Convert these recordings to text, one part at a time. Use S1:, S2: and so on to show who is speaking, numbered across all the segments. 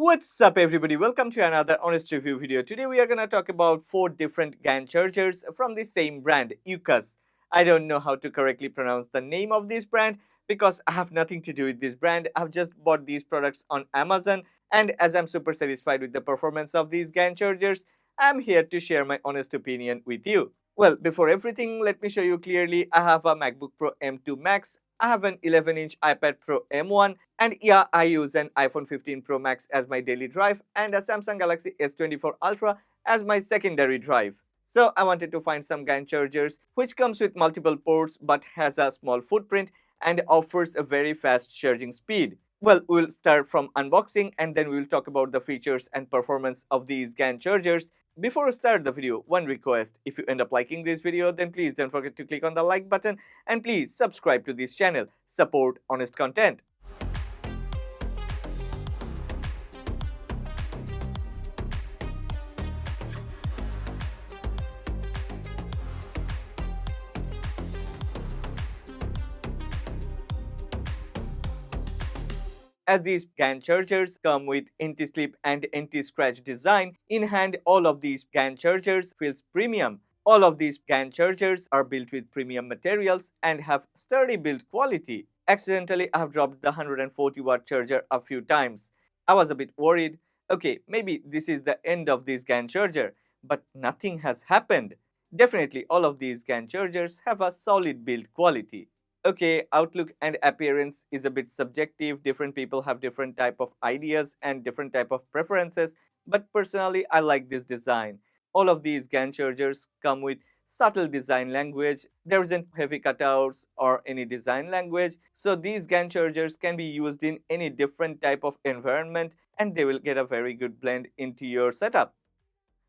S1: What's up everybody, welcome to another honest review video. Today we are going to talk about 4 different GaN chargers from the same brand, Yoocas. I don't know how to correctly pronounce the name of this brand because I have nothing to do with this brand. I've just bought these products on Amazon, and as I'm super satisfied with the performance of these GaN chargers, I'm here to share my honest opinion with you. Well, before everything, let me show you clearly. I have a MacBook Pro M2 Max, I have an 11-inch iPad Pro M1, and yeah, I use an iPhone 15 Pro Max as my daily drive and a Samsung Galaxy S24 Ultra as my secondary drive. So I wanted to find some GaN chargers which comes with multiple ports but has a small footprint and offers a very fast charging speed. Well, we'll start from unboxing and then we'll talk about the features and performance of these GaN chargers. Before we start the video, one request: if you end up liking this video, then please don't forget to click on the like button and please subscribe to this channel. Support honest content. As these GaN chargers come with anti-slip and anti-scratch design, in hand all of these GaN chargers feels premium. All of these GaN chargers are built with premium materials and have sturdy build quality. Accidentally, I have dropped the 140-watt charger a few times. I was a bit worried. Okay, maybe this is the end of this GaN charger, but nothing has happened. Definitely, all of these GaN chargers have a solid build quality. Okay, outlook and appearance is a bit subjective. Different people have different type of ideas and different type of preferences, but personally I like this design. All of these GaN chargers come with subtle design language. There isn't heavy cutouts or any design language, so these GaN chargers can be used in any different type of environment and they will get a very good blend into your setup.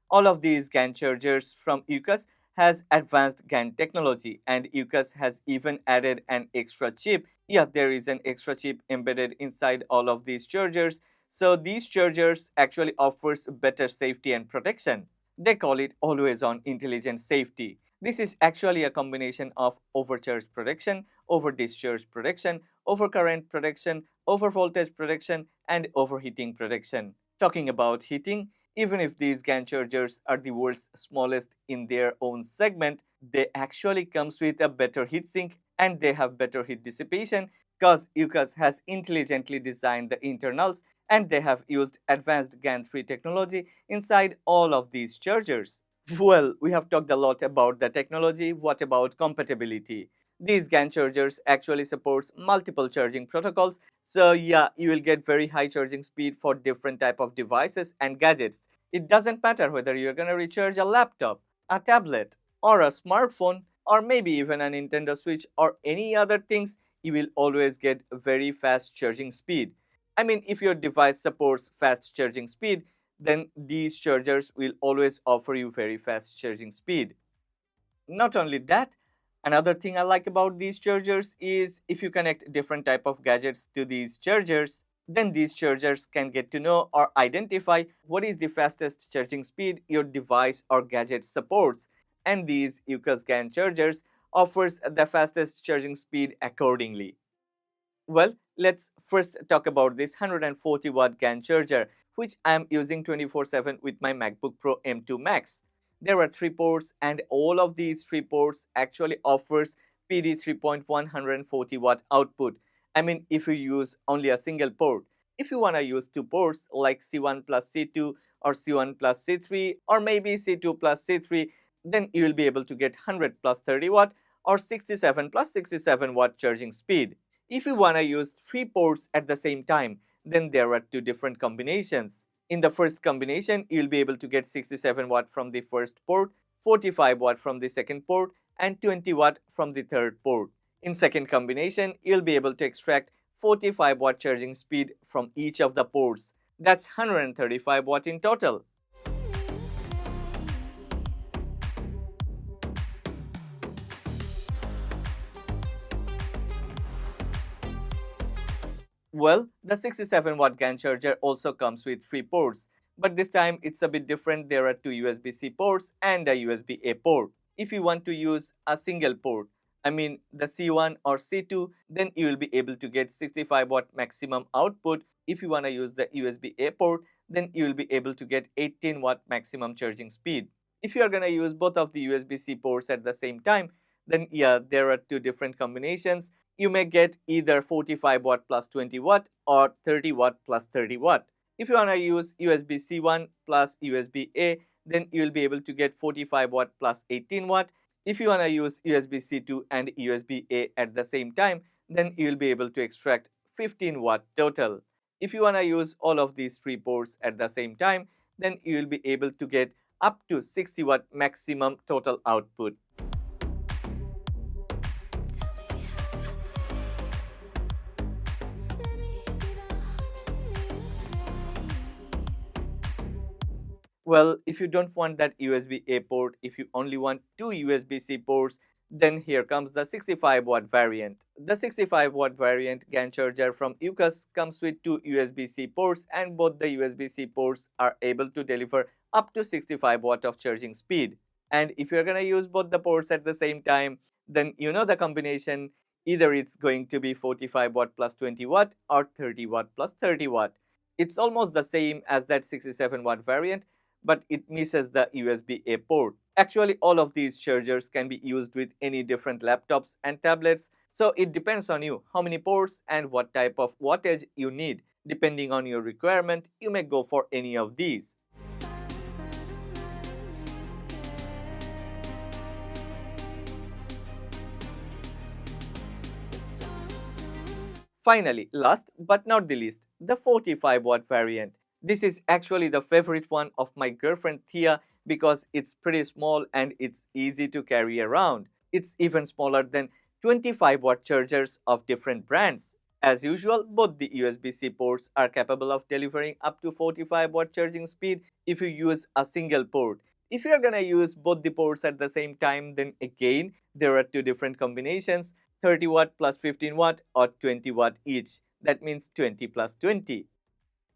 S1: All of these GaN chargers from Yoocas has advanced GaN technology, and Yoocas has even added an extra chip. Yeah, there is an extra chip embedded inside all of these chargers. So these chargers actually offers better safety and protection. They call it always on intelligent safety. This is actually a combination of overcharge protection, over discharge protection, overcurrent protection, over voltage protection, and overheating protection. Talking about heating, even if these GaN chargers are the world's smallest in their own segment, they actually comes with a better heatsink and they have better heat dissipation because Yoocas has intelligently designed the internals and they have used advanced GaN III technology inside all of these chargers. Well, we have talked a lot about the technology. What about compatibility? These GaN chargers actually supports multiple charging protocols, so yeah, you will get very high charging speed for different type of devices and gadgets. It doesn't matter whether you're gonna recharge a laptop, a tablet, or a smartphone, or maybe even a Nintendo Switch or any other things, you will always get very fast charging speed. I mean, if your device supports fast charging speed, then these chargers will always offer you very fast charging speed. Not only that, another thing I like about these chargers is if you connect different type of gadgets to these chargers, then these chargers can get to know or identify what is the fastest charging speed your device or gadget supports, and these Yoocas GaN chargers offers the fastest charging speed accordingly. Well, let's first talk about this 140-watt GaN charger, which I am using 24/7 with my MacBook Pro M2 Max. There are 3 ports and all of these 3 ports actually offers PD 3.1 140-watt output. I mean, if you use only a single port. If you want to use 2 ports like C1 plus C2 or C1 plus C3 or maybe C2 plus C3, then you will be able to get 100 plus 30 watt or 67 plus 67 watt charging speed. If you want to use 3 ports at the same time, then there are 2 different combinations. In the first combination, you'll be able to get 67 watt from the first port, 45 watt from the second port, and 20 watt from the third port. In second combination, you'll be able to extract 45 watt charging speed from each of the ports. That's 135 watt in total. Well, the 67-watt GaN charger also comes with 3 ports, but this time it's a bit different. There are 2 USB-C ports and a USB-A port. If you want to use a single port, I mean the C1 or C2, then you will be able to get 65-watt maximum output. If you want to use the USB-A port, then you will be able to get 18-watt maximum charging speed. If you are going to use both of the USB-C ports at the same time, then yeah, there are two different combinations. You may get either 45-watt plus 20-watt or 30-watt plus 30-watt. If you want to use USB-C1 plus USB-A, then you will be able to get 45-watt plus 18-watt. If you want to use USB-C2 and USB-A at the same time, then you will be able to extract 15-watt total. If you want to use all of these three ports at the same time, then you will be able to get up to 60-watt maximum total output. Well, if you don't want that USB-A port, if you only want two USB-C ports, then here comes the 65-watt variant. The 65-watt variant GaN charger from Yoocas comes with two USB-C ports, and both the USB-C ports are able to deliver up to 65 watt of charging speed. And if you're going to use both the ports at the same time, then you know the combination. Either it's going to be 45 watt plus 20 watt or 30 watt plus 30 watt. It's almost the same as that 67-watt variant, but it misses the USB-A port. Actually, all of these chargers can be used with any different laptops and tablets, so it depends on you how many ports and what type of wattage you need. Depending on your requirement, you may go for any of these. Finally, last but not the least, the 45-watt variant. This is actually the favorite one of my girlfriend Thea because it's pretty small and it's easy to carry around. It's even smaller than 25-watt chargers of different brands. As usual, both the USB-C ports are capable of delivering up to 45-watt charging speed if you use a single port. If you are gonna use both the ports at the same time, then again, there are two different combinations: 30 watt plus 15 watt or 20 watt each. That means 20 plus 20.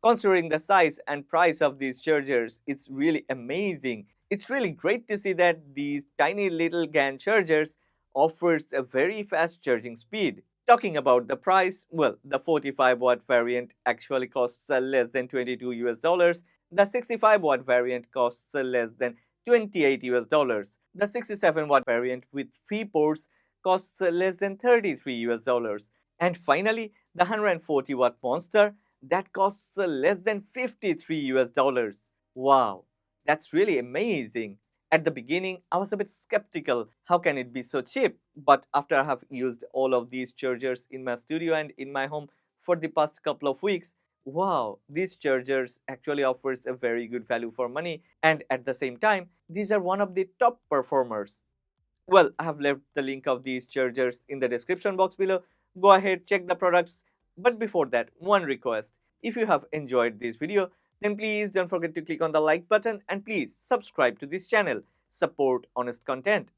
S1: Considering the size and price of these chargers, it's really amazing. It's really great to see that these tiny little GaN chargers offers a very fast charging speed. Talking about the price, well, the 45-watt variant actually costs less than 22 US dollars. The 65-watt variant costs less than 28 US dollars. The 67-watt variant with 3 ports costs less than 33 US dollars. And finally, the 140-watt monster that costs less than 53 US dollars. Wow, that's really amazing. At the beginning, I was a bit skeptical. How can it be so cheap? But after I have used all of these chargers in my studio and in my home for the past couple of weeks, wow, these chargers actually offers a very good value for money, and at the same time, these are one of the top performers. Well, I have left the link of these chargers in the description box below. Go ahead, check the products. But before that, one request. If you have enjoyed this video, then please don't forget to click on the like button and please subscribe to this channel. Support honest content.